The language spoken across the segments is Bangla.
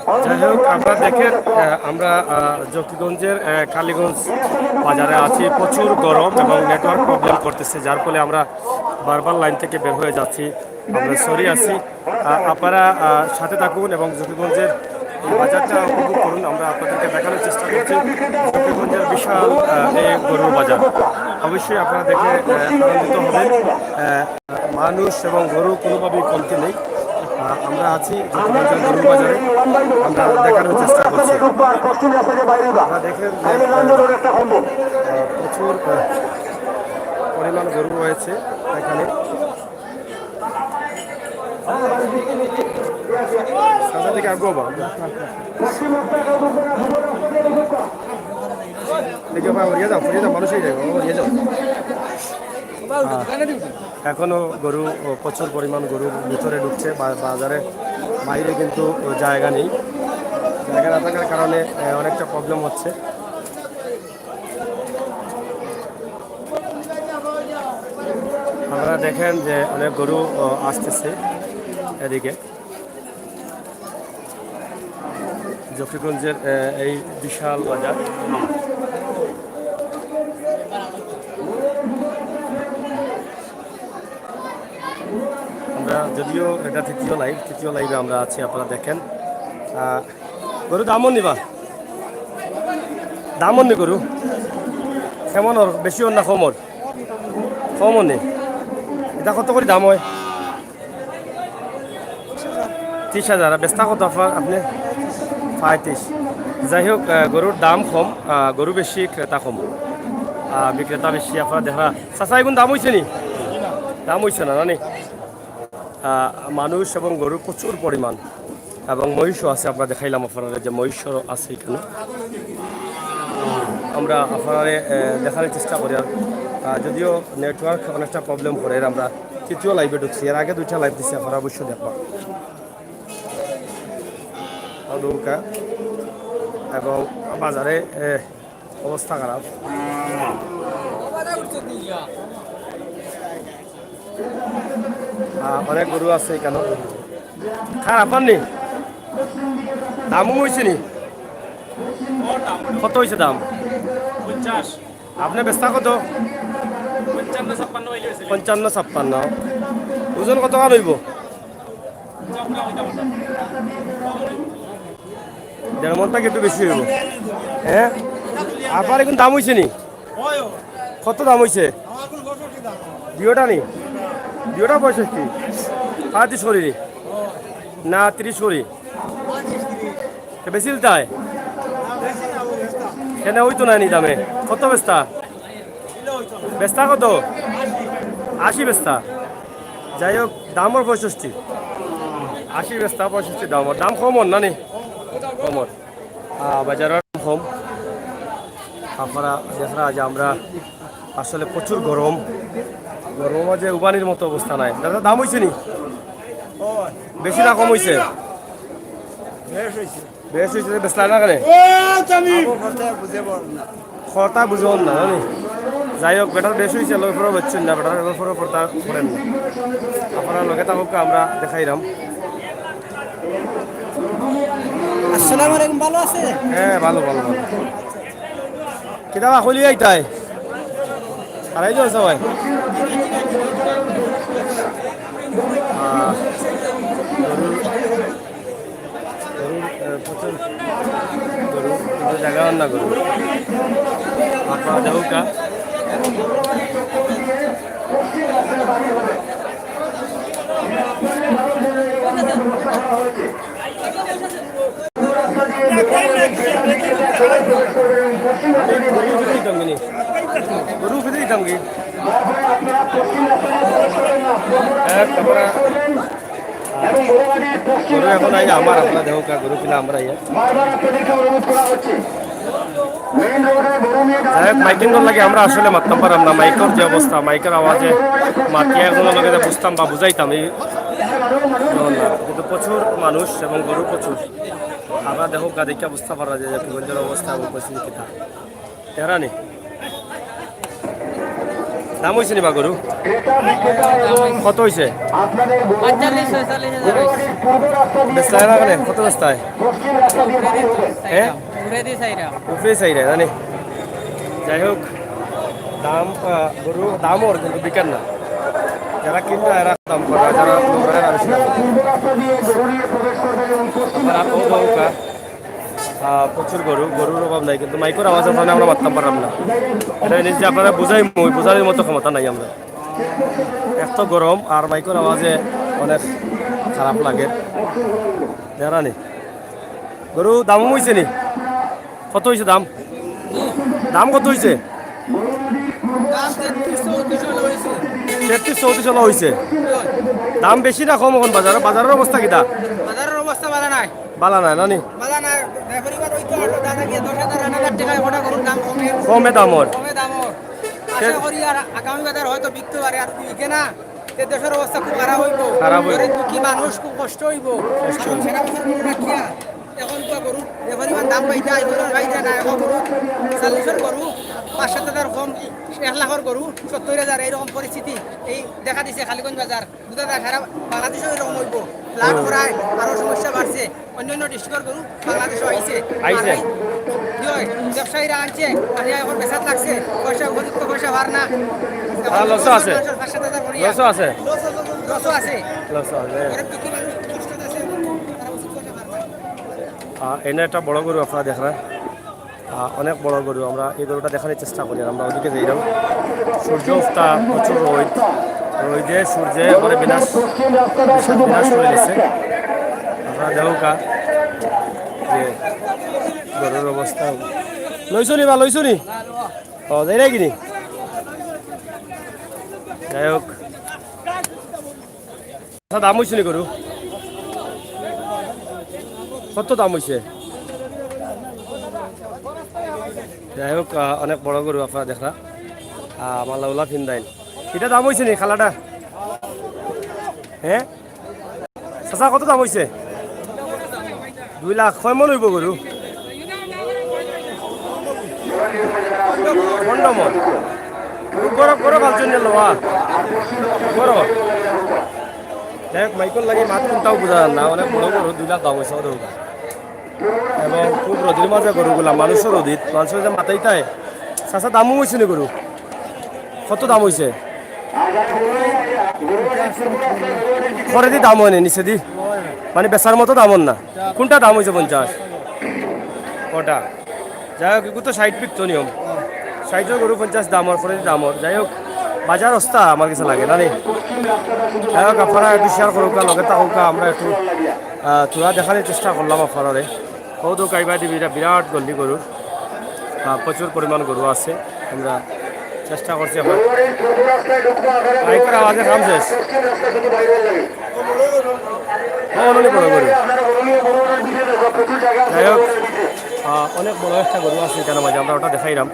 যাই হোক আপনারা দেখেন আমরা জকিগঞ্জের কালীগঞ্জ বাজারে আছি। প্রচুর গরম এবং নেটওয়ার্ক প্রবলেম করতেছে, যার ফলে আমরা বারবার লাইন থেকে বের হয়ে যাচ্ছি। আমরা সরি আছি, আপনারা সাথে থাকুন এবং জকিগঞ্জের এই বাজারটা উপভোগ করুন। আমরা আপনাদেরকে দেখানোর চেষ্টা করছি জকিগঞ্জের বিশাল এই গরুর বাজার। অবশ্যই আপনারা দেখে আনন্দিত হবেন। মানুষ এবং গরু কোনোভাবেই কমতি নেই। আমরা আছি গরুর বাজারে, আমরা দেখানোর চেষ্টা করছি। আমরা দেখেন প্রচুর পরিমাণ গরু রয়েছে এখানে। থেকে আগে মানুষই যাও। এখনো গরু প্রচুর পরিমাণ গরু ভিতরে ঢুকছে বাজারে, বাইরে কিন্তু জায়গা নেই। জায়গা না থাকার কারণে অনেকটা প্রবলেম হচ্ছে। আপনারা দেখেন যে অনেক গরু আসতেছে এদিকে। জকিগঞ্জের এই বিশাল বাজার। আমরা যদিও এটা তৃতীয় লাইভে আমরা আছি, আপনারা দেখেন। গরু দামও নিবা, দামও নি গরু কেমন ওর বেশি ওর না কমর? কমও নেই। এটা কত করে দাম হয়? 30,000। বেচতা কত আপনি? 35। যাই হোক, গরুর দাম কম, গরু বেশি, ক্রেতা কম, বিক্রেতা বেশি। আপনারা দেখা চাচা এগুন দাম হয়েছে নি? দাম হয়েছে না নানি? মানুষ এবং গরু প্রচুর পরিমাণ, এবং মহিষও আছে। আমরা দেখাইলাম আপনারা যে মহিষও আছে এখানে। আমরা আপনারা দেখার চেষ্টা করি। আর যদিও নেটওয়ার্ক অনেকটা প্রবলেম করে, আমরা তৃতীয় লাইভে ঢুকছি। এর আগে 2টা লাইভ দিচ্ছি, আপনারা অবশ্যই দেখবা। নৌকা এবং বাজারে অবস্থা খারাপ। অনেক গরু আছে কেন খারাপ পাননি? দামও হয়েছে নি? কত হয়েছে দাম? 50। আপনার বেচা কত? 55-56। ওজন কত কার হইব? 1.5 মনটা কিন্তু বেশি হইব। হ্যাঁ, আপনার এখন দাম হয়েছে নি? কত দাম হয়েছে? দুটা নি? দুটা 65। 35 করি না 30 করি? বেশি তাই কেন হইতো না নি দামে? কত বেস্তা? বেস্তা কত? 80 বেস্তা। যাই হোক, দামর 65। 80 বেস্তা, 65 দামর। দাম কমর না নি? কমর। বাজারের দাম কম। আপনারা দেখা যে আমরা আসলে প্রচুর গরম, যে উবানির মতো অবস্থা নাই। দাদা দাম হয়েছে নি? বেশি না কম হয়েছে? বেশ হয়েছে। বেসলা না কেন? কথা বুঝব না জানি। যাই হোক, বেটার বেশ হয়েছে, লোক ফেরো বেচছেন না, বেটার লোক ফেরো পড়তা করেন না। আপনারা লোকে থাকুক, আমরা দেখাইলাম। আসসালামু আলাইকুম। ভালো আছে? হ্যাঁ, ভালো। কিতাবা খুলি আইতাই আড়াই জন সবাই। প্রচুর গরু, কিন্তু জায়গা না গরু। আপনারা দেখুক। গরু ফিরে দিতাম কি গরু এখন আই আমার, আপনার দেহ গরু কিনা আমরা মাইকিং লাগে। আমরা আসলে মারতাম পারাম না, মাইকের যে অবস্থা, মাইকের আওয়াজে মাতিয়ে একজনের লগে বুঝতাম বা বুঝাইতাম এই। কিন্তু প্রচুর মানুষ এবং গরু প্রচুর। আমরা দেখো গাদিকা বুঝতে পারা যায় যে গঞ্জের অবস্থা এবং পরিস্থিতি কিতা তেরা নি। দাম হয়েছে নিবা গরু কত হয়েছে 45-46 হাজার হয়েছে। বেচলায় না কেন কত বেচতায় হ্যাঁ ঘুরে দিয়ে চাইরা উপরে চাই রে জানি যাই হোক দাম গরু দাম ওর কিন্তু বিকেন না যারা কিনবে এরা দাম করে যারা নোংরা এরা বেশি দাম করে। আবার আর ও নৌকা প্রচুর গরুর অভাব নাই কিন্তু মাইকের আওয়াজের কারণে আমরা মারতাম পারলাম না এটা জিনিস যে আপনারা বোঝার মতো ক্ষমতা নাই আমরা এত গরম আর মাইকের আওয়াজে অনেক খারাপ লাগে জানি গরু দামও হয়েছে নি কত হয়েছে দাম দাম কত হয়েছে 33-34 হয়েছে দাম বেশি না কম এখন বাজারের অবস্থা কিটা বাজারের অবস্থা ভালো নাই। বালা নাই নানি ভালো নাই। ব্যাপারীবার ওই তো দাদা গিয়ে 10,000 টাকা গোটা গরুর দাম কমে কমে দাম ওর কমে দাম ওর। আশা করি আর আগামী বাজার হয়তো বিকতে পারে আর বিকে না তে দেশের অবস্থা খুব খারাপ হইব। গরিব দুঃখী মানুষ খুব কষ্ট হইব। এখন সেরা বছর গরু রাখিয়া এখন তো গরু ব্যাপারীবার দাম পাইতে আইব না পাইতে না এখন গরু 40,000 গরু 5-7 কম 1 লাখের গরু 70,000 এইরকম পরিস্থিতি এই দেখা দিছে খালিগঞ্জ বাজার বুঝা যায় সারা বাংলাদেশও এরকম হইব লাখ করায় আরো সমস্যা বাড়ছে অন্যান্য ডিস্ট্রিক্টের গরু বাংলাদেশও আইছে কি হয় ব্যবসায়ীরা আনছে আর এখন বেচাত লাগছে পয়সা উপযুক্ত পয়সা ভার না লসও আছে লসও আছে লসও আছে লসও আছে গরিব দুঃখী মানুষ কষ্টে আছে তারা উচিত পয়সা ভার পায়। এনে একটা বড় গরু আপনারা দেখলেন অনেক বড় গরু আমরা এই গরুটা দেখানোর চেষ্টা করি আমরা ওদিকে যাইলাম সূর্য উঠতা প্রচুর রোদে সূর্যে পরে বিনাশ করে দিচ্ছে আপনারা দেহকা যে গরুর অবস্থা লইছো নি ও যাই না কিনি যাই হোক দাম হয়েছে নি গরু কত দাম হয়েছে যাই হোক অনেক বড় গরু আপনারা দেখা মাল্লাউলা ফিন্দাইন এটা দাম হয়েছে নি খালাটা হ্যাঁ চাচা কত দাম হয়েছে 2 লাখ কয় মন হইব গরু 15 মন গরো ভালছেন লোয়া গরো যাই হোক মাইকল লাগে মাত কোনটাও বোঝা যান না অনেক বড় গরু 2 লাখ দাম হয়েছে ওদের এবং খুব রোদের মাঝে গরুগুলা মানুষের রোদিত মানুষের যে মাথায় তাই চাষা দামও হয়েছে নি গরু কত দাম হয়েছে পরে দি দাম হয়নি নিচে দি মানে বেচার মতো দাম না কোনটা দাম হয়েছে 50 ওটা যাই হোক এগুলো তো 60 পিক তো নিয়ম 60 গরু 50 দামর পরে দাম যাই হোক বাজার অবস্থা আমার কাছে লাগে না নি যাই হোক আপনারা একটু শেয়ার করুক লগে থাকুক আমরা একটু তোরা দেখানোর চেষ্টা করলাম আপনারে কৌদো কাইবা দিবি এটা বিরাট গল্লি গরুর প্রচুর পরিমাণ গরু আছে আমরা চেষ্টা করছি আপনার বাইকের আওয়াজে কাম শেষ অনেক বড় গরু যাই হোক অনেক বড় একটা গরু আছে এখানে মাঝে আমরা ওটা দেখাইলাম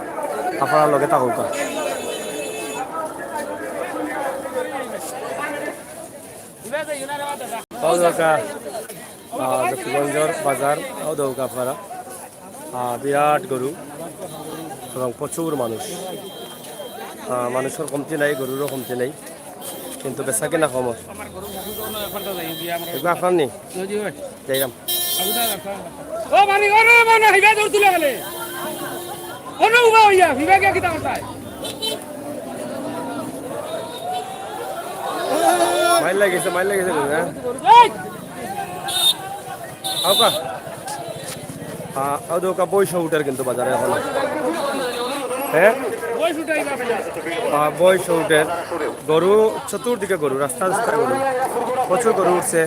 আপনার লগে থাকুক দক্ষিণগঞ্জর বাজার দৌকা আপনারা বিরাট গরু এবং প্রচুর মানুষের কমতি নাই গরুরও কমতি নাই কিন্তু বেচা কিনা কম এগুলো আপনার নি যাইরাম মাইল লাগিছে আউকা বয়স উঠার কিন্তু বাজারে এখন হ্যাঁ বয়স উঠের গরু চতুর্দিকে গরু রাস্তা গরু প্রচুর গরু উঠছে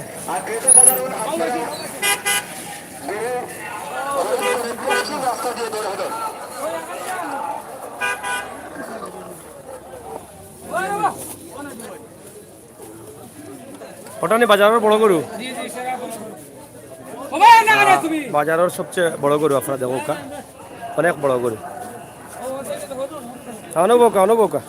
ওটা নি বাজারের বড় গরু বাজারের সবচেয়ে বড় গরু আপনারা দেখো অনেক বড় গরু অনুভোকা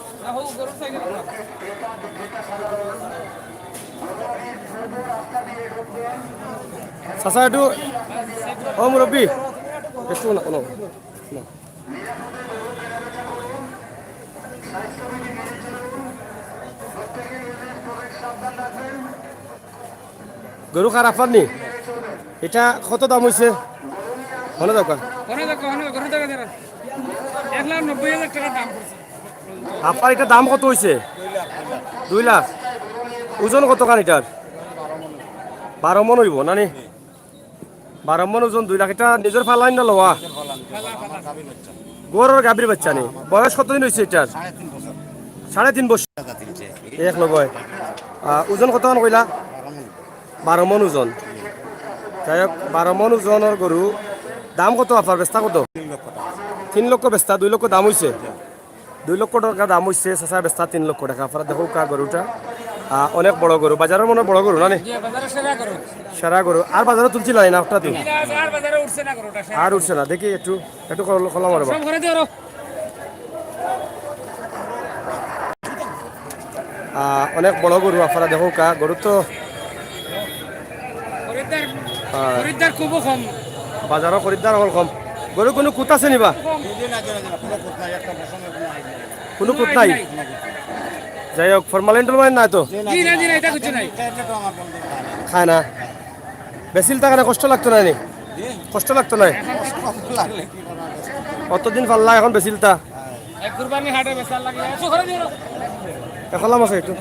চাচা এইটো মুরব্বী একটু না গরু খারাপ পাননি এটা কত দাম হয়েছে মনে দরকার আপনার এটা দাম কত হয়েছে 2 লাখ ওজন কত খান এটার 12 মন হইব নানি 12 মন ওজন 2 লাখ এটা নিজের ফালাই না লওয়া গরুর গাভীর বাচ্চা নেই বয়স কতদিন হয়েছে এটার 3.5 বছর এক লগায় ওজন কত খান কইলা 12 মন ওজন যাই হোক 12 মন ওজনের গরু দাম কত আপনার বেচতা কত 3 লক্ষ বেচতা 2 লক্ষ দাম হয়েছে 2 লক্ষ টাকা দাম হয়েছে চাচা বেচতা 3 লক্ষ টাকা আপনারা দেখো কা গরুটা অনেক বড় গরু বাজারের মনে বড় গরু না নি সেরা গরু আর বাজারে তুলছিল না আপনার তো আর উঠছে না দেখি একটু একটু কলম মারবা অনেক বড় গরু আপনারা দেখো কা গরু তো খুব কম বাজারও খরিদ্দার হল কম গরু কোনো কুত আছে নিবা কোনো কুত নাই যাই হোক ফরমালিন টরমালিন নাই তো খায় না বেশিল টাকা না কষ্ট লাগতো না নি কষ্ট লাগতো না অতদিন পাল্লা এখন বেশিলটা এখলাম আছে একটু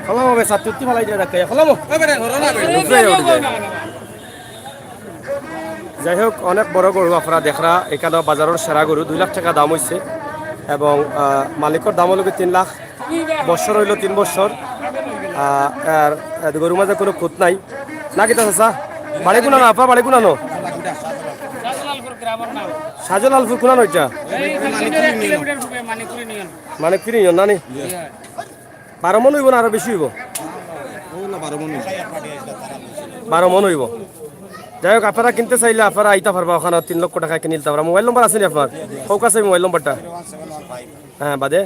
খলাম হবে সাতুতি ফালাই দিয়ে রাখে খলাম যাই হোক অনেক বড় গরু আপনারা দেখরা এখানে বাজারের সেরা গরু 2 লাখ টাকা দাম হয়েছে এবং মালিকের দাম হলো 3 লাখ বছর হইল 3 বছর আর গরুর মাঝে কোনো খুঁত নাই না কিতা চাচা বাড়ি গুণানো আপনার বাড়ি গুণানো সাজল আলফুর কোনা নইটা মানে ফিরি নানি 12 মন হইব না আরো বেশি হইব 12 মন হইব যাই হোক আপনারা কিনতে চাইলে আপনারা আইতা পারবা ওখানে 3 লক্ষ টাকা কিনে নিতে পারবা মোবাইল নম্বর আছে নি আপনার কোক আছে মোবাইল নম্বরটা হ্যাঁ বাদে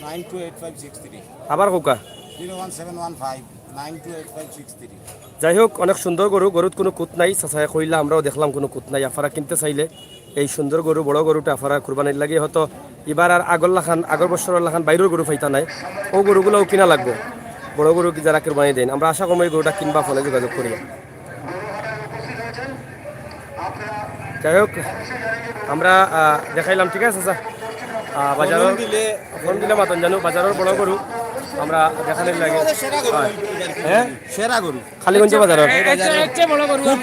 928563 আবার কোকা 01715928563 যাই হোক অনেক সুন্দর গরু গরুত কোনো কুত নাই চাচায় কইলা আমরাও দেখলাম কোনো কুত নাই আপনারা কিনতে চাইলে এই সুন্দর গরু বড় গরুটা আপনারা কুরবানির লাগে হয়তো এবার আর আগর বছরের লাখান বাইরের গরু ফাইতা নাই ও গরুগুলোও কিনা লাগবে বড় গরু কি যারা কুরবানি দেন আমরা আশা করি এই গরুটা কিনবা ফোনে যোগাযোগ করি যাই হোক আমরা দেখাইলাম ঠিক আছে স্যার বাজারের ফোন দিলে মাতন জানো বাজারের বড় গরু আমরা দেখানোর লাগে হ্যাঁ সেরা গরু খালিগঞ্জ বাজারের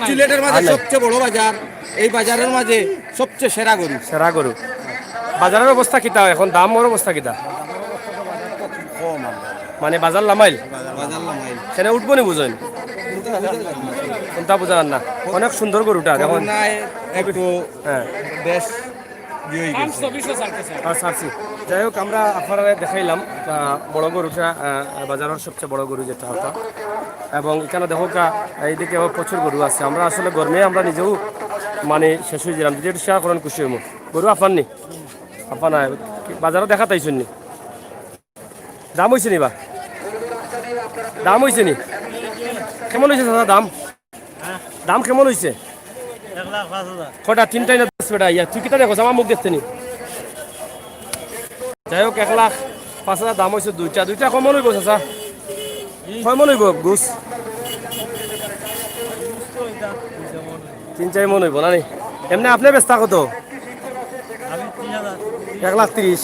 সিলেটের মাঝে সবচেয়ে বড় বাজার এই বাজারের মাঝে সবচেয়ে সেরা গরু বাজারের অবস্থা কিতা এখন দামের অবস্থা কিতা মানে বাজার লামাইল সেটা উঠবো নি বুঝেন কোনটা বুঝান না অনেক সুন্দর গরুটা দেখুন একটু হ্যাঁ বেশ যাই হোক আমরা আপনারা দেখাইলাম বড় গরুটা বাজারের সবচেয়ে বড় গরু যেটা হতো এবং এখানে দেখো এইদিকে প্রচুর গরু আছে আমরা আসলে গরমে আমরা নিজেও মানে শেষ হয়ে গেলাম যদি শেয়ার করেন খুশি হইব গরু আপনার নি আপনার বাজারে দেখা তাইছেন নি দাম হয়েছে নি বা দাম হয়েছে নি কেমন হয়েছে দাদা দাম দাম কেমন হয়েছে কটা 3টাই না 10 বেটা ইয়া তুই কিটা দেখো আমার মুখ দেখতে নি যাই হোক 1,05,000 দাম হয়েছে দুইটা কমন হইব চাচা কমন হইব গুছ 3-4 মন হইব না নি এমনি আপনি বেচতা কত 1,30,000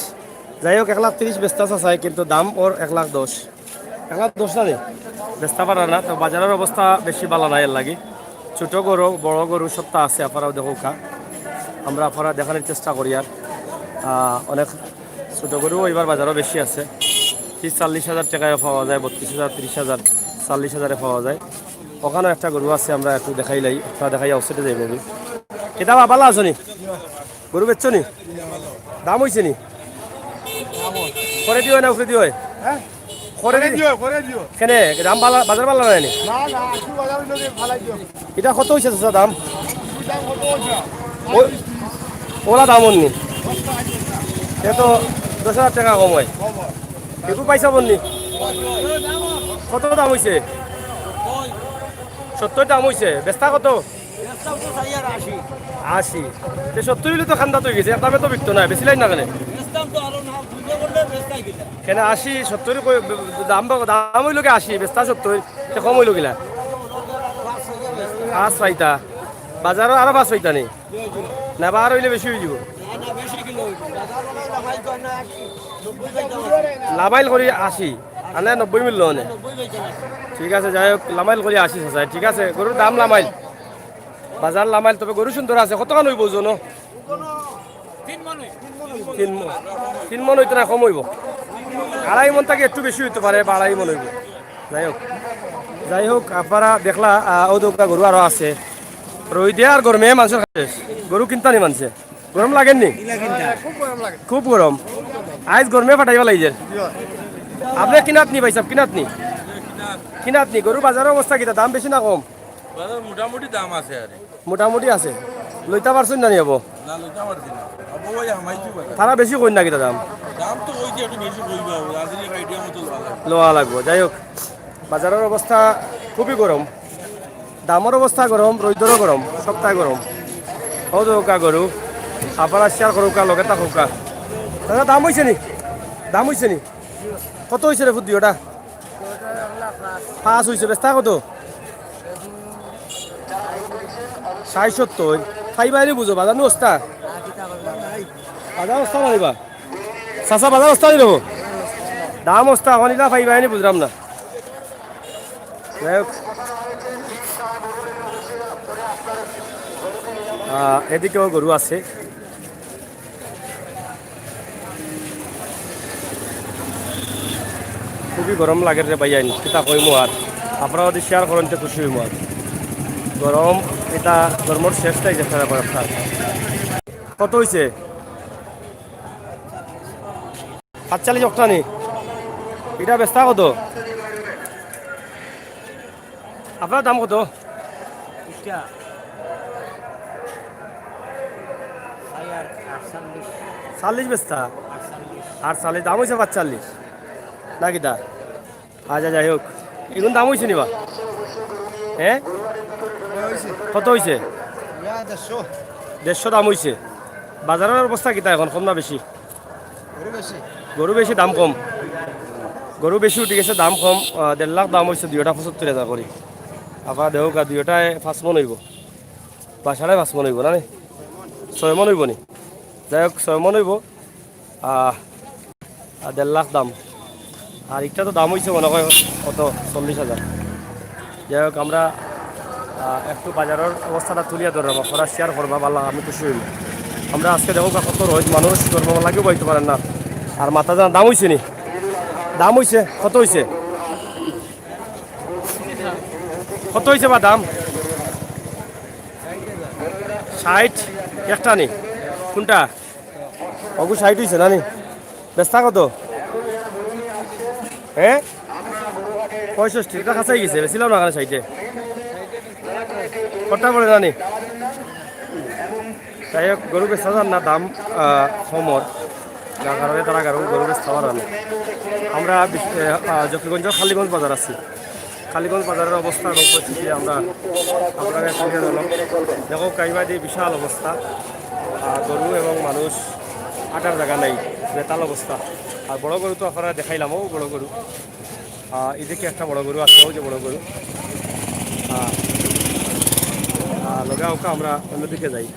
যাই হোক 1,30,000 বেচতা চাই কিন্তু দাম ওর 1,10,000 1,10,000 না নি বেচতা পারা না তো বাজারের অবস্থা বেশি ভালো নাই এর লাগি ছোট গরু বড় গরু সবটা আছে আপনারাও দেখো আমরা আপনারা দেখানোর চেষ্টা করি আর অনেক ছোট গরু এবার বাজারও বেশি আছে 40,000 টাকায় পাওয়া যায় 32,000 30,000 40,000 পাওয়া যায় ওখানেও একটা গরু আছে আমরা একটু দেখাইলাই আপনারা দেখাই অবশ্যই যাই গরু কেতা ভালো আছো নি গরু বেচছো নি দাম হয়েছে নি করে দিও না উঠে দিও কেনে দাম বাজার ভালো নাই এটা কত হয়েছে দাম ওলা দাম নি সে তো 10,000 টাকা কম হয় একটু পয়সা বলনি কত দাম হয়েছে 70 দাম হয়েছে বেচতা কত 80 70 হলে তো খান্দা তো গেছে দামে তো বিকতো না বেশি লাইন না কেন কেন 80 70 দাম দাম হইল কি 80 বেস্তা 70 কম হইল গিলা 5 পাইতা বাজারও আরো 5 পাইতা নেই না বার হইলে বেশি হয়ে যাব লামাইল করি 80 আনে 90 মিলল নে ঠিক আছে যাই হোক লামাইল করি 80 হাজার ঠিক আছে গরুর দাম লামাইল বাজার লামাইল তবে গরু সুন্দর আছে কত টাকা হইব ওজন 3 মন হইতো না কম হইব 2.5 মন থেকে একটু বেশি হইতে পারে 2.5 মন হইব যাই হোক আপনারা দেখলা ওদৌকা গরু আরো আছে রই দিয়ে আর গরমে মানুষের খাচ্ছে গরু কিনতানি মানছে গরম লাগেননি খুব গরম আজ গরমে ফাটাইবা লাগছে আপনি কিনাত নি ভাই সাহেব কিনাত নি গরু বাজারের অবস্থা কিটা দাম বেশি না কম মোটামুটি দাম আছে আরে মোটামুটি আছে লইতা পারছেন না নি হবো না লইতে পারছি না আবু ভাই হামাইছি কথা তারা বেশি কই না কিটা দাম দাম তো ওই যে একটু বেশি কইব রাজনী আইডিয়া মতো ভালো লোয়া লাগবো যাই হোক বাজারের অবস্থা খুবই গরম দামের অবস্থা গরম রৈদরও গরম সপ্তাহে গরম হৌকা গরু আপনারা শেয়ার করুকা লগে থাকুকা দাদা দাম হয়েছে নি কত হয়েছে রে ফুটি ওটা 5 হয়েছে বেস্তা কত 60-70 খাইবাই বুঝো বাজার নো অবস্থা বাজার অবস্থা মারিবা চাষা বাজার অবস্থা নিল দাম অবস্থা অনিলা খাইবাই বুঝলাম না যাই হোক এদিকেও গরু আছে খুবই গরম লাগে রে ভাইয়াইন কিতা কইমু আর আপনারা যদি শেয়ার করেন তো খুশি হইমু আর গরম এটা গরমের শেষটাই চেষ্টা করে আপনার কত হয়েছে 45 অক্টানি এটা বেস্তা কত আপনার দাম কত 40 বেস্তা আর 40 দাম হয়েছে 45 না কিতা আচ্ছা যাই হোক এগুলো দাম হয়েছে নিবা হ্যাঁ কত হয়েছে 150 দাম হয়েছে বাজারের অবস্থা কিতা এখন কম না বেশি গরু বেশি দাম কম গরু বেশি উঠে গেছে দাম কম 1.5 লাখ দাম হয়েছে 2টা 75,000 করে আপনার দেখ দুইটায় 5 মন হইব বা 5.5 মন হইব না 6 মন হইব নি যাই হোক 6 মন হইব 1.5 লাখ দাম আর একটা তো দাম হয়েছে মনে হয় কত 40,000 যাই হোক আমরা একটু বাজারের অবস্থাটা তুলিয়া ধরব আপনারা শেয়ার করবা ভালো আমি খুশি হইব আমরা আজকে দেখো কত রোজ মানুষ ধর্ম লাগিও বইতে পারেন না আর মাথা জানা দাম হয়েছে নি দাম হয়েছে কত হয়েছে বা দাম 60 একটা নি কোনটা অগু 60 হয়েছে না নি বেস্তা কত হ্যাঁ 65 এটা কাছাই গেছে বেশিলাম না কানে 60 কটা পড়ে জানি যাই হোক গরু বেচা যান না দাম কমর যার কারণে তারা গরু বেচতে পারে না আমরা জকিগঞ্জের খালিগঞ্জ বাজার আছি খালিগঞ্জ বাজারের অবস্থা এবং পরিস্থিতি আমরা আপনারা তুলে ধরলাম দেখো কাইবা দিয়ে বিশাল অবস্থা গরু এবং মানুষ আটার জায়গা নেই বেতাল অবস্থা আর বড় গরু তো আপনারা দেখাইলাম ও বড় গরু এদিকে একটা বড় গরু আছে ও যে বড় গরু লগা ওকা আমরা অন্যদিকে যাই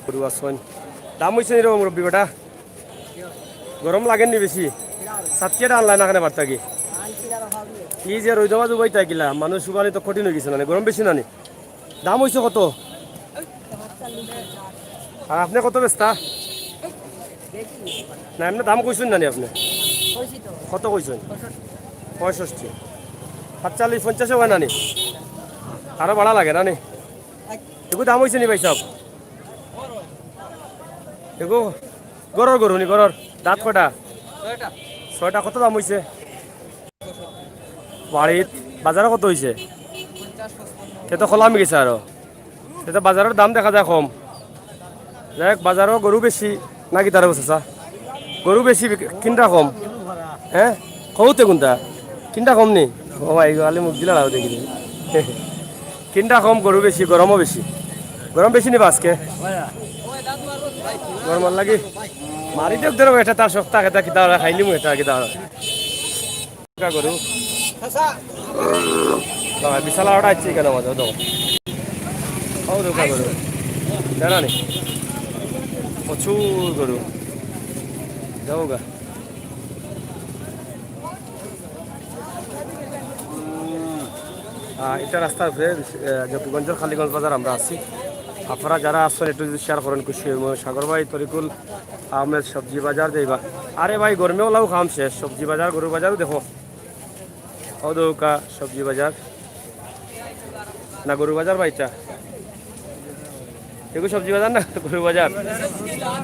গরু আসন দাম হয়েছে নিরকম মুরব্বী বেটা গরম লাগেননি বেশি সাতকেটা আনলাই না কেন বার্তা কি কি যে রই দেওয়া জুবাই তাই কিলা মানুষ সুবানি তো কঠিন হয়ে গেছে না গরম বেশি না দাম হয়েছে কত আর আপনি কত বেচতা না এমনি দাম কইছেন না আপনি কত কইছেন 65 47 50 হয় না আরো ভাড়া লাগে না এগু দাম হয়েছে নি ভাই সব এগু গরর গরু নি গরর দাঁত কটা 6টা কত দাম হয়েছে বাড়িত বাজারে কত হয়েছে সে তো খোলা গেছে আরো সে তো বাজারের দাম দেখা যায় কম যাই বাজারও গরু বেশি নাকি তার বসে গরু বেশি কিনটা কম হ্যাঁ কৌতে কোনটা কিনটা কম নি ও ভাই গালি মুখ দিলা দেখি কিনটা কম গরু বেশি গরমও বেশি গরম বেশি নিবা আজকে গরম লাগি মারি দেব ধরো এটা তার সপ্তাহ এটা কিতা খাইলিম এটা কিতা গরু বিশাল আড়া আছে কেন আমাদের তো ও দোকা গরু জানা নি প্রচুর গরু যাও গা এটা রাস্তার উপরে জকিগঞ্জের খালিগঞ্জ বাজার আমরা আছি আপনারা যারা আসছেন একটু যদি শেয়ার করেন খুশি হইব সাগর ভাই তরিকুল আহমেদ সবজি বাজার যাইবা আরে ভাই গরমেও লাউ খাম শেষ সবজি বাজার গরু বাজারও দেখো ও দৌকা সবজি বাজার না গরু বাজার ভাইটা এগুলো সবজি বাজার না গরু বাজার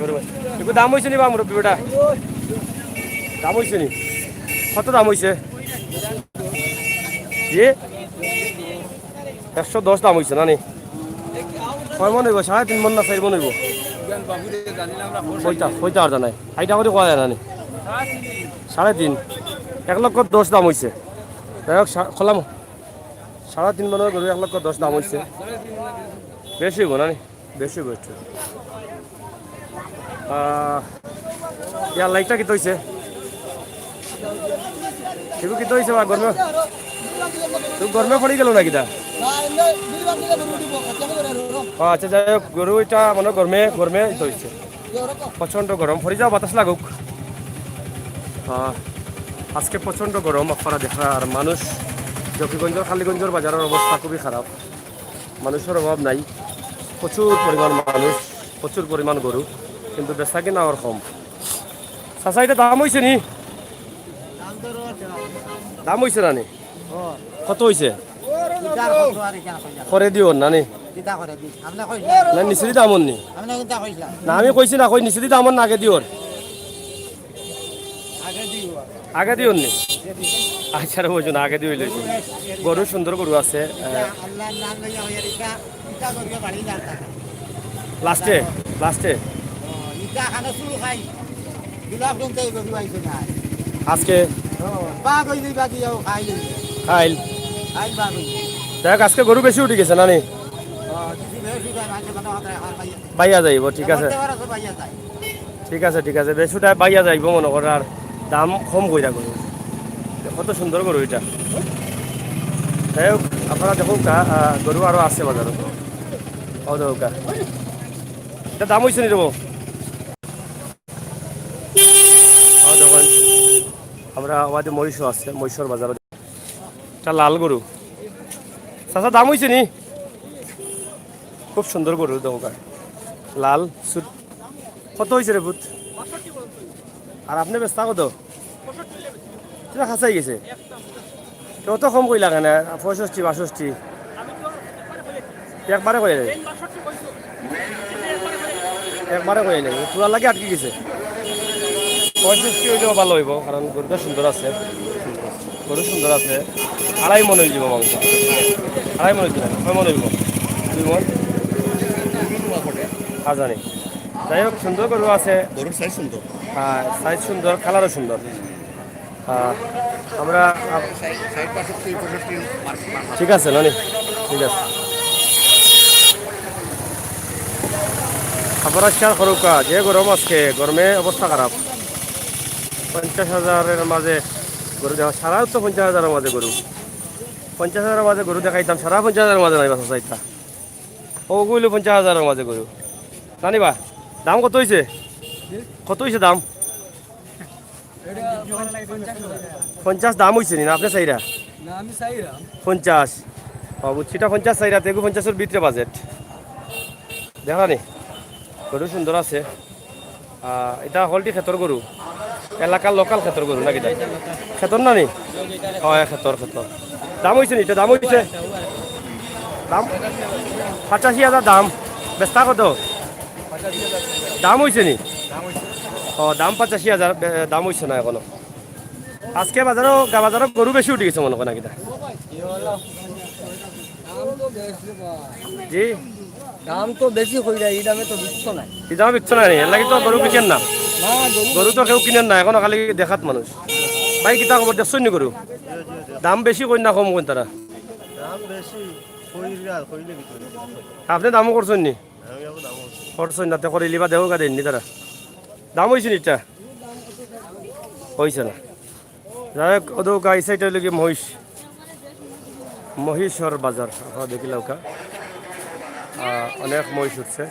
গরু বাজার এগুলো দাম হয়েছে নি বা মুরব্বী বেটা দাম হয়েছে নি কত দাম হয়েছে জি 110 দাম হয়েছে না নি কয় মন হইব 3.5 মন না 4 মন হইব কইটা আর জানাই আইটা করে কয় জানা নি 3.5 1,10,000 দাম হয়েছে যাই হোক খোলাম 3.5 মনের গরু 1,10,000 দাম হয়েছে বেশি হইব না নি বেশি হইব একটু ইয়ার লাইটটা কি হয়েছে এগুলো কি হয়েছে বা গরমে গরমে পড়ে গেল নাকি তা আচ্ছা যাই হোক গরু এটা মানে গরমে গরমে হয়েছে প্রচণ্ড গরম ফরি যাও বাতাস লাগুক আজকে প্রচণ্ড গরম আপনারা দেখা আর মানুষ জকিগঞ্জের খালিগঞ্জের বাজারের অবস্থা খুবই খারাপ মানুষের অভাব নাই প্রচুর পরিমাণ মানুষ প্রচুর পরিমাণ গরু কিন্তু বেচা কিনা আর কম চাচা এটা দাম হয়েছে নি দাম হয়েছে না নি কত হয়েছে করে দিও না নি না নিচে দাম নি না আমি কইছি না কই নিচে দাম না আগে দিও আগে দিও নি আচ্ছা রে বুঝুন আগে দিও লইছি গরু সুন্দর গরু আছে লাস্টে লাস্টে আজকে খাইল দেখ আজকে গরু বেশি উঠে গেছে নানি বাইয়া যাইব ঠিক আছে ঠিক আছে ঠিক আছে বেশুটা বাইয়া যাইব মনে করে আর দাম কম কইরা গরু কত সুন্দর গরু এটা যাই হোক আপনারা দেখুন গরু আরো আছে বাজারে ও দেখুন এটা দাম হয়েছে নি দেবো দেখুন আমরা আমাদের মহিষও আছে মহিষর বাজারে এটা লাল গরু চাচা দাম হয়েছে নি খুব সুন্দর গরু দোকান লাল সুট কত হয়েছে রে ভূত আর আপনি ব্যস্ত কত সেটা খাঁচাই গেছে কত কম কইলা কেন 65 62 একবারে কয়ে নেই একবারে কয়ে নেই পুরা লাগে আটকে গেছে 65 হইলেও ভালো হইব কারণ গরুটা সুন্দর আছে গরু সুন্দর আছে 2.5 মন হয়ে যাব মাংস 2.5 মন হইতে 6 মন হইব 2 মন জানি যাই হোক সুন্দর গরু আছে গরুর সাইজ সুন্দর হ্যাঁ সাইজ সুন্দর কালারও সুন্দর আমরা ঠিক আছে নানি ঠিক আছে আপনারা খেয়াল করুক যে গরম আজকে গরমে অবস্থা খারাপ 50,000-এর মাঝে গরু দেখা সারা তো 50,000-এর মাঝে গরু 50,000-এর মাঝে গরু দেখাইতাম সারা 50,000-এর মাঝে নাই বাসা চাইতা ওগুলো 50,000-এর মাঝে গরু জানিবা দাম কত হয়েছে দাম 50 দাম হয়েছে না আপনি চাইরা 50 বুঝছিটা 50 চাইরা তেগু 50-এর ভিতরে বাজেট দেখা নি গরু সুন্দর আছে এটা হলটি ক্ষেতর গরু এলাকার লোকাল ক্ষেতর গরু নাকি তাই ক্ষেতর না নি হয় ক্ষেতর দাম হয়েছে নি এটা দাম হয়েছে দাম 85,000 দাম বেচা কত দাম হয়েছে নি দাম 85,000 দাম হয়েছে না এখনো আজকে বাজারও গরু বেশি উঠে গেছে মনে হয় নাকি জি দাম তো বেশি হয়ে যায় এই দামে তো বিকছো না এই দামে বিকছো না এর লাগি তো গরু কিনেন না গরু তো কেউ কিনেন না এখনো খালি দেখাত মানুষ ভাই কিতা খবর দেখছেন নি গরু দাম বেশি কই না কম কই তারা দাম বেশি আপনি দামও করছেন নি করছেন না তো করে লিবা দেহ গা দেননি তারা দাম হয়েছে নিটা হয়েছে না যাই হোক ওদের গাই সাইড হইলে কি মহিষর বাজার আপনারা দেখিল ওকা অনেক মহিষ উঠছে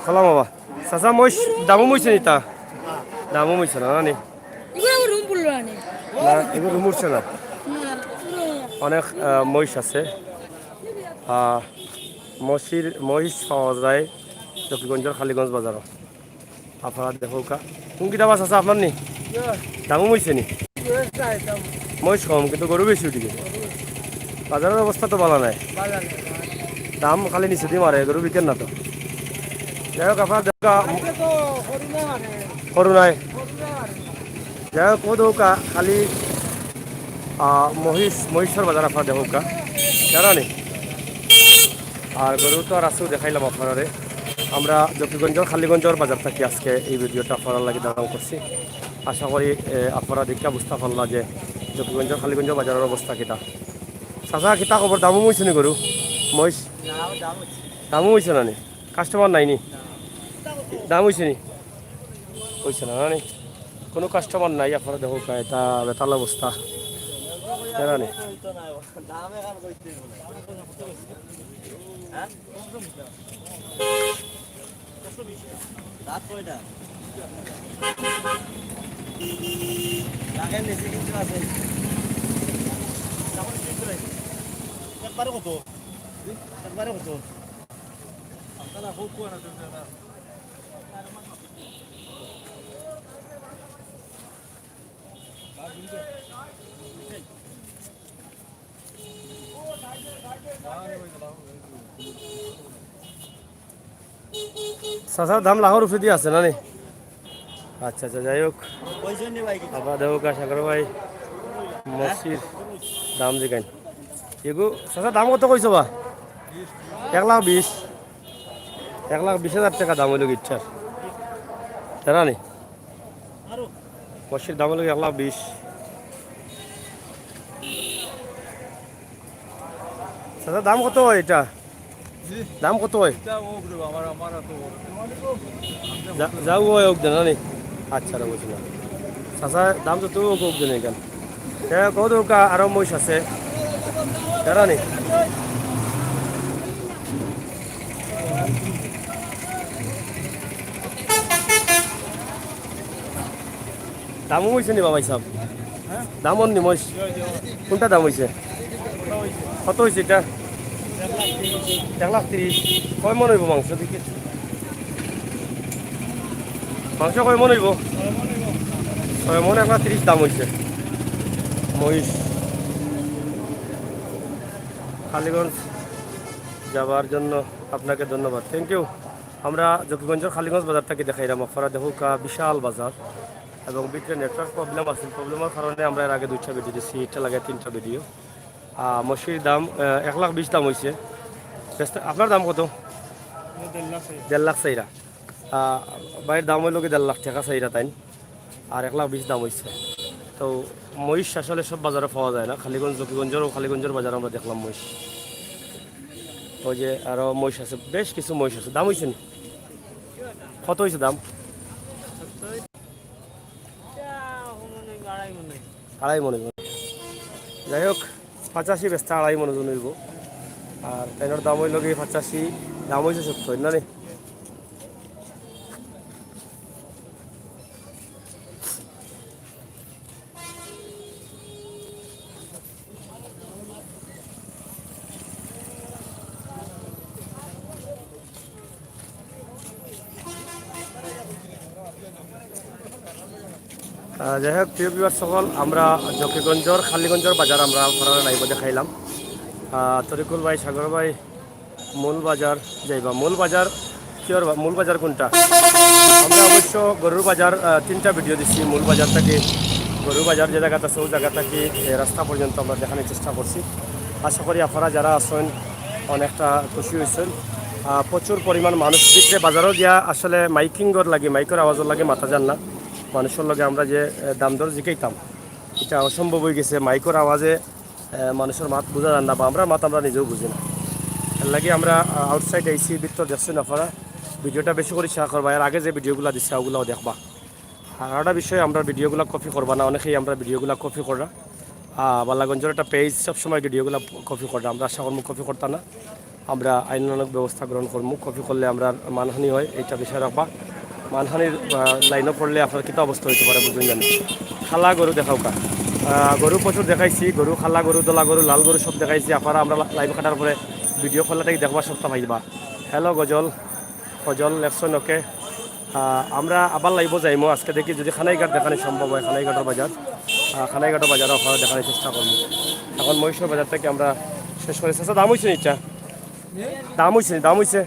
খালাম বাবা চাচা মহিষ দামও মইছে নিতা দামও মইছে না নি না এগুলো রুম উঠছে না অনেক মহিষ আছে মহিষ পাওয়া যায় জকিগঞ্জের খালিগঞ্জ বাজারও আপনারা দেখোকা কোন কিতাব আছে আপনার নি দামও মইছে নি মহিষ কম কিন্তু গরু বেশি উঠি গেছে বাজারের অবস্থা তো ভালো নাই দাম খালি নিচে দিয়ে মারে গরু বিকেন না তো যাই হোক আপনার দেখা সরু নাই যাই হোক ও দৌকা খালি মহিষর বাজার আপনার দেখোকা জানা নি আর গরু তো আর আছেও দেখাইলাম আপনারে আমরা জকিগঞ্জর খালিগঞ্জর বাজার থাকি আজকে এই ভিডিওটা আপনার লাগে দাঁড়াও করছি আশা করি আপনারা দেখে বুঝতে পারলা যে জকিগঞ্জর খালিগঞ্জর বাজারের অবস্থা কিতা চাচা কিতা খবর দামও হয়েছে নি গরু মহিষ দামও হয়েছে না নি কাস্টমার নাই নি দাম হয়েছে নি হয়েছে না নি কোনো কাস্টমার নাই আপনারা দেখো এটা বেতাল অবস্থা জানা নি একবারে কত একবারে কত চাচার দাম লাখর উপরে দিয়ে আছে না নি আচ্ছা আচ্ছা যাই হোক আবার দেখো সাগর ভাই মসির দাম জিগাইন এগু চাচা দাম কত কইছো বা 1,20,000 1,20,000 টাকা দাম হইল ইচ্ছার জানা নি মসির দাম হইল 1,20,000 চাচা দাম কত হয় এটা দাম কত হয় যাও হয় হোক দেন নি আচ্ছা রে বুঝলাম চাচা দাম তো তুই হোক দেন এখান কত আরো মহিষ আছে জানা নি দামও হয়েছে নি বাবাই সাহেব দাম নি মহিষ কোনটা দাম হয়েছে কত হয়েছে এটা 1,30,000 কয় মন হইব মাংস দিকে মাংস কয় মন হইব 6 মন 1,30,000 দাম হয়েছে মহিষ খালিগঞ্জ যাবার জন্য আপনাকে ধন্যবাদ থ্যাংক ইউ আমরা জকিগঞ্জের খালিগঞ্জ বাজারটাকে দেখাইলাম আপনারা দেখুকা বিশাল বাজার এবং বিক্রির নেটওয়ার্ক প্রবলেম আছে প্রবলেমের কারণে আমরা এর আগে 2টা ভিডিও দিচ্ছি এটা লাগে 3টা ভিডিও মসির দাম 1,20,000 দাম হয়েছে আপনার দাম কত 1,50,000 চাইরা বাইরের দাম হইল কি 1,50,000 টাকা চাইরা তাই আর 1,20,000 দাম হয়েছে তো মহিষ আসলে সব বাজারে পাওয়া যায় না খালিগঞ্জ খালিগঞ্জের বাজার আমরা দেখলাম মহিষ ওই যে আরও মহিষ আছে বেশ কিছু মহিষ আছে দাম হয়েছে নি কত হয়েছে দাম 2.5 মন যাই হোক 85 বেচতে 2.5 মন ওজন হইব আর ট্রেনের দাম হইল কি 85 দাম হয়েছে 70 না রে যাই হোক প্রিয় বিভাগ সকল আমরা জকিগঞ্জর খালিগঞ্জর বাজার আমরা আপনারা লাইভ দেখাইলাম তরিকুল ভাই সাগর ভাই মূল বাজার যাইবা মূল বাজার কিয়র মূল বাজার কোনটা আমরা অবশ্য গরুর বাজার 3টা ভিডিও দিচ্ছি মূল বাজার থেকে গরুর বাজার যে জায়গাটা আছে ওই জায়গা থেকে রাস্তা পর্যন্ত আমরা দেখানোর চেষ্টা করছি আশা করি আপনারা যারা আছেন অনেকটা খুশি হয়েছেন প্রচুর পরিমাণ মানুষ বিক্রে বাজারও গিয়া আসলে মাইকিংর লাগে মাইকের আওয়াজের লাগে মাথা যান না মানুষের লগে আমরা যে দাম দর জিকাইতাম এটা অসম্ভব হয়ে গেছে মাইকের আওয়াজে মানুষের মাত বোঝা যান না বা আমরা মাত আমরা নিজেও বুঝি না এর লাগে আমরা আউটসাইড আইসি ভিতর দেখছেন আপনারা ভিডিওটা বেশি করে শেয়ার করবা এর আগে যে ভিডিওগুলো দিচ্ছে ওগুলোও দেখবা আর একটা বিষয় আমরা ভিডিওগুলো কপি করবা না অনেকেই আমরা ভিডিওগুলো কপি করা বালাগঞ্জের একটা পেজ সবসময় ভিডিওগুলো কপি করা আমরা আশা করবো কপি করতাম না আমরা আইনানুগ ব্যবস্থা গ্রহণ করবো কপি করলে আমরা মানহানি হয় এইটা বিষয় রাখবা মানহানির লাইনে পড়লে আপনার কী অবস্থা হইতে পারে বুঝুন জানি খালা গরু দেখাও কা গরু প্রচুর দেখাইছি গরু খালা গরু দোলা গরু লাল গরু সব দেখাইছি আপনারা আমরা লাইভ কাটার পরে ভিডিও খোলাটাই দেখবার সপ্তাহ পাইবা হ্যালো গজল গজল লেখছেন ওকে আমরা আবার লাইভ যাইমো আজকে দেখি যদি খানাইঘাট দেখানো সম্ভব হয় খানাইঘাটের বাজার খানাইঘাটের বাজারও আপনারা দেখানোর চেষ্টা করবো এখন মহিষের বাজার থেকে আমরা শেষ করেছি আচ্ছা দাম হয়েছে নিচ্ছা দাম হয়েছে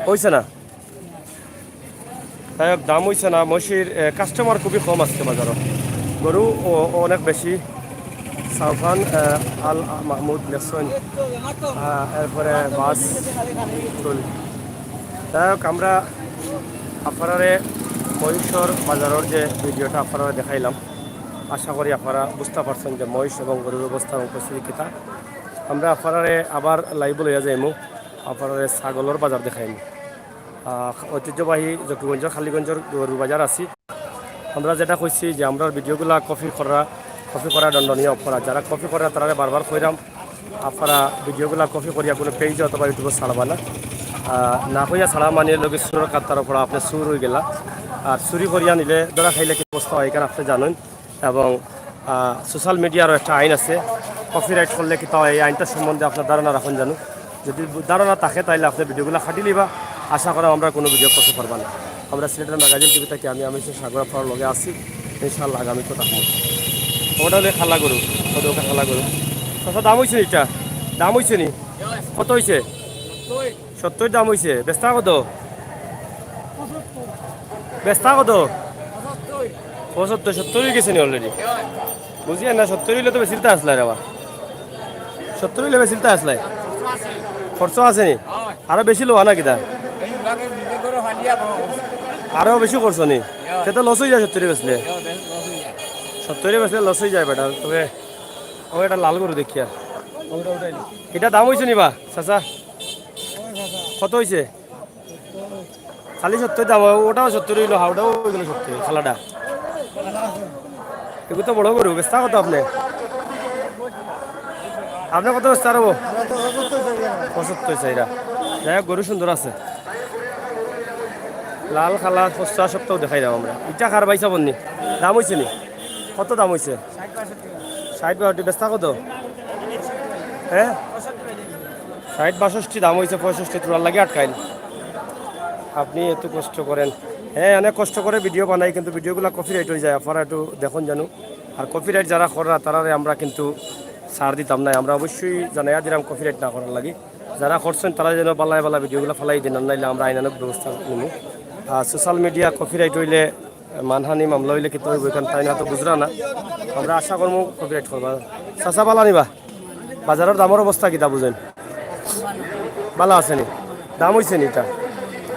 হয়েছে না তাই হোক দাম হয়েছে না মহিষের কাস্টমার খুবই কম আসছে বাজারও গরু অনেক বেশি সাউফান আল মাহমুদ লেসন এরপরে বাস যাই হোক আমরা আপনারে মহিষর বাজারের যে ভিডিওটা আপনারা দেখাইলাম আশা করি আপনারা বুঝতে পারছেন যে মহিষ এবং গরুর অবস্থা এবং পরিস্থিতি কিতা আমরা আপনারে আবার লাইভ লইয়া যাইমু আপনারে ছাগলের বাজার দেখাইমু ঐতিহ্যবাহী জকিগঞ্জের খালিগঞ্জের গরুর বাজার আছি আমরা যেটা কইছি যে আমরা ভিডিওগুলা কপি করা দণ্ডনীয় অপরাধ যারা কপি করা তারা বারবার কইরাম আপনারা ভিডিওগুলা কপি করিয়া কোনো পেজে অথবা ইউটিউবে ছাড়বা না কইয়া ছাড়া মানে লোক সুরের কাতার পর আপনি সুর হয়ে গেলা আর চুরি করিয়া নিলে ধরা খাইলে কি অবস্থা হয় এখানে আপনি জানেন এবং সোশ্যাল মিডিয়ারও একটা আইন আছে কপিরাইট করলে কি তাও এই আইনটার সম্বন্ধে আপনার ধারণা রাখুন জানো যদি ধারণা থাকে তাহলে আপনি ভিডিওগুলো খাটি লিবা আশা করা আমরা কোনো ভিডিও করতে পারবা না আমরা সিলেটের ম্যাগাজিন টিভি থেকে আমি সাগর আপনার লগে আসি ইনশাল্লাহ আগামী তো থাকবো ওটা হলে খালা গরু ওটা খালা গরু আচ্ছা দাম হয়েছে এটা দাম হয়েছে নি কত হয়েছে 70 দাম হয়েছে বেস্তা কত বেস্তা কত 70 হয়ে গেছে নি অলরেডি বুঝি না 70 হইলে তো বেশিতে আসলাই আবার 70 হইলে বেশিতে আসলাই খরচ আছে নি আরো বেশি লোয়া না কিতা আরো বেশি করছো নি সেটা লস হয়ে যায় 70 বেচলে 70 বেচলে লস হয়ে যায় বেটা তবে ও এটা লাল গরু দেখি আর এটা দাম হয়েছে নি বা চাচা কত হয়েছে খালি 70 দাম ওটাও 70 হইলো হাওটাও ওইগুলো 70 খালাটা এগুলো তো বড় গরু বেচতা কত আপনি আপনার কত বেচতে পারবো 75 চাইরা যাই হোক গরু সুন্দর আছে লাল খালা 50 সপ্তাহ দেখাই দাও আমরা ইটা খার পাইছা বন্নি দাম হয়েছে নি কত দাম হয়েছে 60 বেচতা কত হ্যাঁ 60-62 দাম হয়েছে 65 তোলার লাগে আটকাইল আপনি এত কষ্ট করেন হ্যাঁ অনেক কষ্ট করে ভিডিও বানাই কিন্তু ভিডিওগুলো কপিরাইট হয়ে যায় আপনারা একটু দেখুন জানো আর কপিরাইট যারা করা তারারে আমরা কিন্তু ছাড় দিতাম না আমরা অবশ্যই জানাইয়া দিলাম কপিরাইট না করার লাগে যারা করছেন তারা যেন বালায় বালা ভিডিওগুলো ফেলাই দিন নাইলে আমরা আইনানুক ব্যবস্থা নিব আর সোশ্যাল মিডিয়া কপিরাইট হইলে মানহানি মামলা হইলে কিন্তু ওইখান তাই না তো বুঝরা না আমরা আশা করবো কপিরাইট করবা চাচা বালা নিবা বাজারের দামের অবস্থা কিতা বুঝেন ভালো আছে নি দাম হয়েছে নি এটা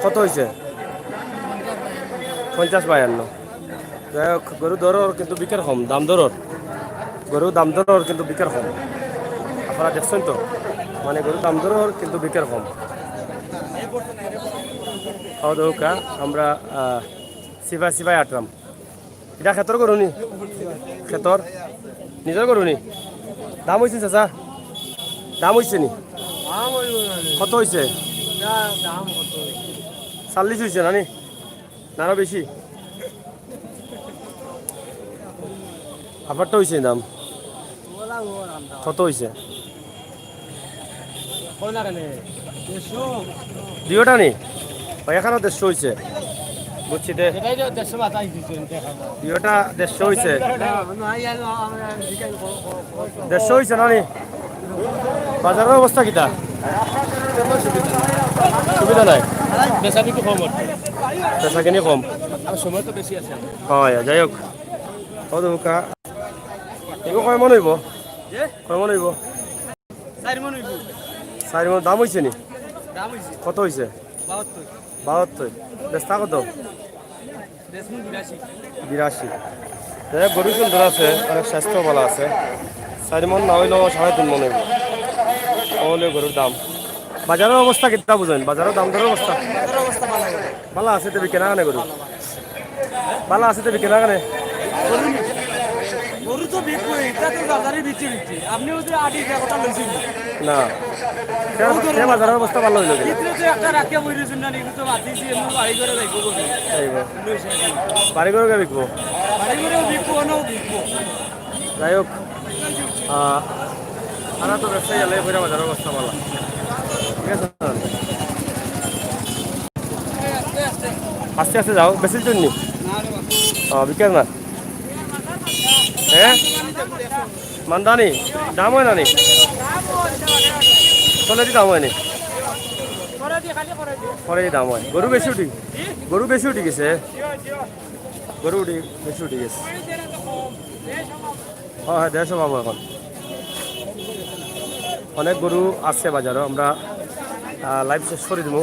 কত হয়েছে 50-52 যাই হোক গরু দরর কিন্তু বিকের কম দাম দরর গরু দাম দরর কিন্তু বিকের কম আপনারা দেখছেন তো মানে গরু দাম দরর কিন্তু বিকের কম দৌকা আমরা সিবাই আটরাম এটা ক্ষেতর গরু নি ক্ষেতর নিজের গরু নি দাম হয়েছে চাচা দাম হয়েছে নি কত হয়েছে 40 হয়েছে না নি না বেশি আপনারটা হয়েছে দাম কত হয়েছে দুইটা নি এখানেও 150 হয়েছে বুঝছি দে দুইটা 150 হয়েছে 150 হয়েছে না নি বাজারের অবস্থা কিটা সুবিধা নাই বেচা বিক্রি কম বেচা কিনি কম সময় তো বেশি আছে হয় যাই হোক দৌকা এগো কয় মন হইব কয় মন হইব 4 মন দাম হয়েছে নি কত হয়েছে 72 বেচতা কত 82 গরু সুন্দর আছে অনেক স্বাস্থ্য ভালো আছে 4 মন না হইলেও 3.5 মন হইব হলে গরুর দাম বাজারের অবস্থা কিতা বুঝেন বাজারের দাম দরের অবস্থা বাজারের অবস্থা ভালো না। ভালো আছে তো বিকেনা কানে গরু ভালো আছে তো বিকেনা কানে গরু তো বিক্রি এটা তো বাজারে বিক্রি বিক্রি আপনিও যে আদি কথা লইছেন না সে বাজারের অবস্থা ভালো হইল কি ভিতরে তো একটা রাখিয়া বইরেছেন না এগুলো তো মাতিছি এমন বাড়ি করে যাইবো গরু বাড়ি গরুকে বিকবো বাড়ি করেও বিকবো নাও বিকবো যাই হোক তারা তো ব্যবসায়ী এলে বইরা বাজারের অবস্থা ভালো ঠিক আছে আস্তে আস্তে যাও বেশির জন্য বিকেল না হ্যাঁ মানদানি দাম হয় না নি চলে দি দাম হয় নি পরে দাম হয় গরু বেশি উঠি গেছে গরু বেশি উঠি গেছে হ্যাঁ 150 পাবো এখন অনেক গরু আছে বাজারও আমরা লাইভ শেষ করে দিব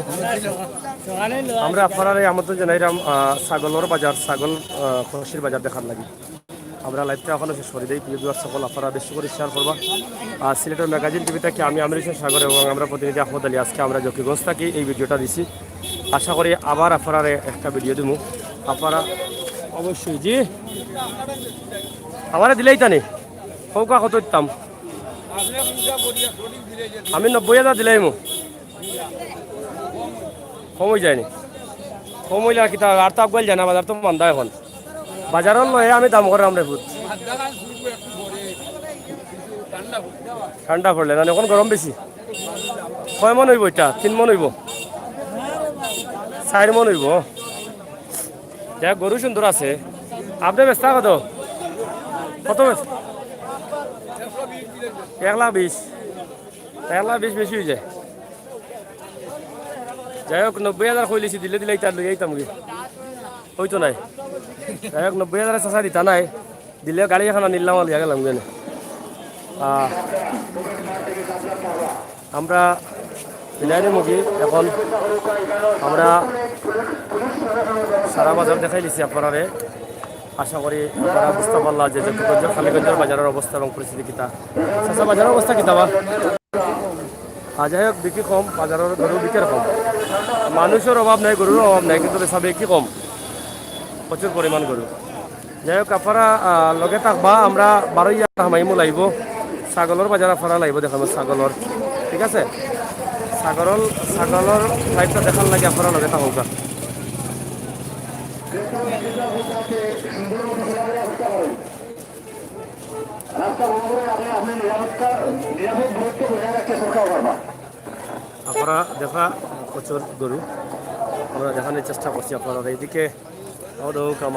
আমরা আপনারা আমন্ত্রণ জানাইলাম ছাগলের বাজার ছাগল খসির বাজার দেখার লাগি আমরা লাইভটা এখনো শেষ করে দিই প্রিয় ভিউয়ার সকল আপনারা বেশি করে শেয়ার করবা আর সিলেটের ম্যাগাজিন টিভি থেকে আমি আমির হোসেন সাগর এবং আমরা প্রতিনিধি আহমদ আলী আজকে আমরা জকিগঞ্জ থেকে এই ভিডিওটা দিছি আশা করি আবার আপনারা একটা ভিডিও দিব আপনারা অবশ্যই জি আমারে দিলেই তানি কৌকা কত দিতাম আমি 90,000 দিলাই মো কম হয়ে যায়নি কম হইলে আর কি আর তো আগুয়াল যায় না বাজার তো মান্দা এখন বাজারের লয়ে আমি দাম করে আমরা ফুট ঠান্ডা পড়লে না এখন গরম বেশি কয় মন হইব এটা 3 মন হইব 4 মন হইব দেখ গরু সুন্দর আছে আপনি ব্যস্ত কত কত ব্যস্ত 1,20,000 1,20,000 বেশি হয়ে যায় যাই হোক 90,000 কইলেছি দিলে দিলে তার লই আইতাম কি হইতো নাই যাই হোক 90,000 চাষা দিতা নাই দিলে গাড়ি এখন নিলাম লিয়া গেলাম জানি আমরা বিদায় মুগি এখন আমরা সারা বাজার দেখাই দিচ্ছি আপনারে আশা করি আপনারা বুঝতে পারলাম যে জকিগঞ্জ খালিগঞ্জের বাজারের অবস্থা এবং পরিস্থিতি কিতা চাষা বাজারের অবস্থা কিতাবা যাই হোক বিক্রি কম বাজারের গরু বিক্রি কম মানুষের অভাব নাই গরুর অভাব নাই কিন্তু বেচা বিক্রি কম প্রচুর পরিমাণ গরু যাই হোক আপনারা লগে থাকবা আমরা 12 হামাইমো লাগব ছাগলের বাজার আপনারা লাগব দেখাবো ছাগলের ঠিক আছে ছাগলের লাইফটা দেখার লাগে আপনারা লগে থাকুকা আপনারা দেখা প্রচুর গরু আমরা দেখানোর চেষ্টা করছি আপনারা এইদিকে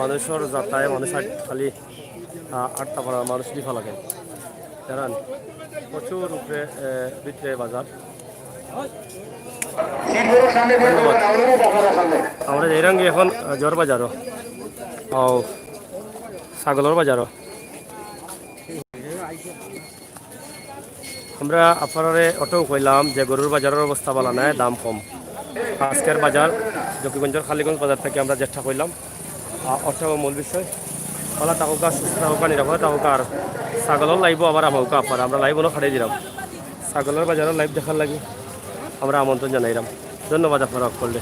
মানুষের যাতায়াত মানুষ খালি আটটা পাড়া মানুষ দিফা লাগে জানান প্রচুর উপরে ভিতরে বাজার আমরা এইরাঙ্গি এখন জ্বর বাজারও ও ছাগলের বাজারও আমরা আপনারে অটো কইলাম যে গরুর বাজারের অবস্থা ভালো নাই দাম কম আজকের বাজার জকিগঞ্জের খালিগঞ্জ বাজার থেকে আমরা চেষ্টা করলাম অটো মূল বিষয় ভালো থাকুকা সুস্থ থাকুকা নিরাপদে থাকুকা আর ছাগলের লাইব আবার আমাকে আপনারা আমরা লাইভ খাড়াই দিলাম ছাগলের বাজারের লাইভ দেখার লাগে আমরা আমন্ত্রণ জানাইলাম ধন্যবাদ আপনারা করলে